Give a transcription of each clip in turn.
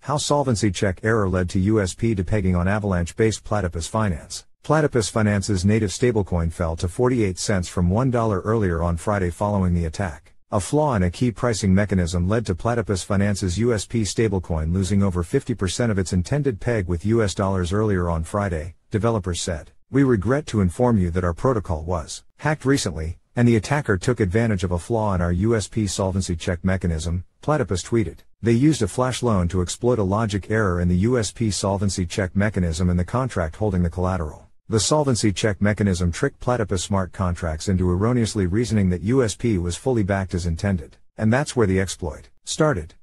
How solvency check error led to USP depegging on Avalanche-based Platypus Finance. Platypus Finance's native stablecoin fell to 48 cents from $1 earlier on Friday following the attack. A flaw in a key pricing mechanism led to Platypus Finance's USP stablecoin losing over 50% of its intended peg with US dollars earlier on Friday, developers said. "We regret to inform you that our protocol was hacked recently, and the attacker took advantage of a flaw in our USP solvency check mechanism," Platypus tweeted. They used a flashloan to exploit a logic error in the USP solvency check mechanism in the contract holding the collateral. The solvency check mechanism tricked Platypus smart contracts into erroneously reasoning that USP was fully backed as intended. And that's where the exploit started.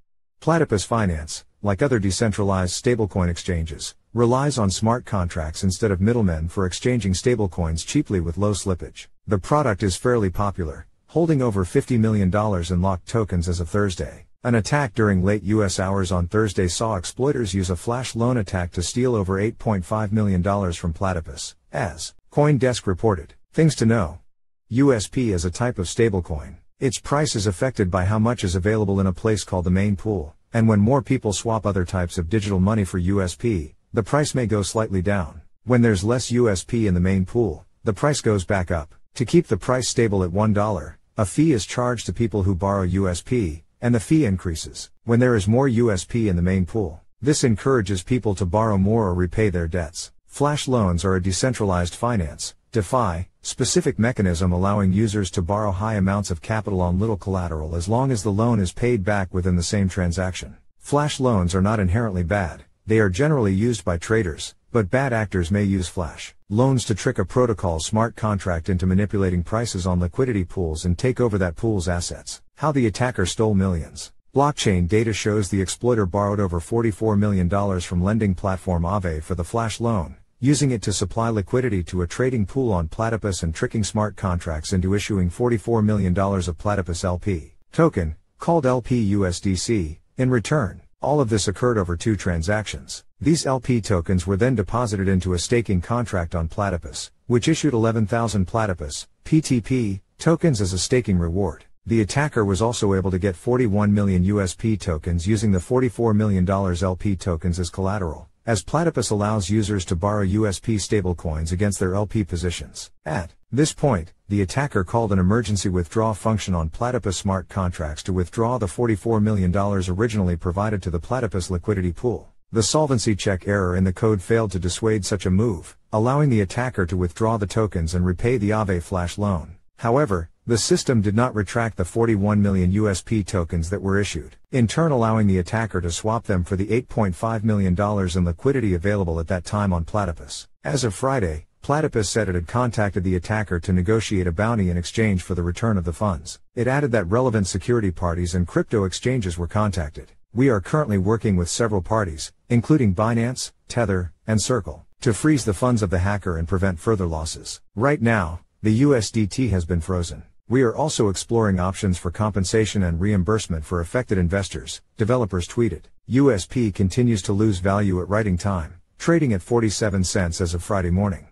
Platypus Finance, like other decentralized stablecoin exchanges, relies on smart contracts instead of middlemen for exchanging stablecoins cheaply with low slippage. The product is fairly popular, holding over $50 million in locked tokens as of Thursday. An attack during late U.S. hours on Thursday saw exploiters use a flash loan attack to steal over $8.5 million from Platypus, as CoinDesk reported. Things to know. USP is a type of stablecoin. Its price is affected by how much is available in a place called the main pool, and when more people swap other types of digital money for USP, the price may go slightly down. When there's less USP in the main pool, the price goes back up. To keep the price stable at $1, a fee is charged to people who borrow USP, and the fee increases when there is more USP in the main pool. This encourages people to borrow more or repay their debts. Flash loans are a decentralized finance, DeFi, specific mechanism allowing users to borrow high amounts of capital on little collateral as long as the loan is paid back within the same transaction. Flash loans are not inherently bad. They are generally used by traders, but bad actors may use flash loans to trick a protocol smart contract into manipulating prices on liquidity pools and take over that pool's assets. How the attacker stole millions. Blockchain data shows the exploiter borrowed over $44 million from lending platform Aave for the flash loan, using it to supply liquidity to a trading pool on Platypus and tricking smart contracts into issuing $44 million of Platypus LP token, called LP USDC, in return. All of this occurred over 2 transactions. These LP tokens were then deposited into a staking contract on Platypus, which issued 11,000 Platypus, PTP, tokens as a staking reward. The attacker was also able to get 41 million USP tokens using the $44 million LP tokens as collateral, as Platypus allows users to borrow USP stablecoins against their LP positions. At this point, the attacker called an emergency withdraw function on Platypus smart contracts to withdraw the $44 million originally provided to the Platypus liquidity pool. The solvency check error in the code failed to dissuade such a move, allowing the attacker to withdraw the tokens and repay the Aave flash loan. However, the system did not retract the 41 million USP tokens that were issued, in turn allowing the attacker to swap them for the $8.5 million in liquidity available at that time on Platypus. As of Friday, Platypus said it had contacted the attacker to negotiate a bounty in exchange for the return of the funds. It added that relevant security parties and crypto exchanges were contacted. "We are currently working with several parties, including Binance, Tether, and Circle, to freeze the funds of the hacker and prevent further losses. Right now, the USDT has been frozen. We are also exploring options for compensation and reimbursement for affected investors," developers tweeted. USP continues to lose value at writing time, trading at 47 cents as of Friday morning.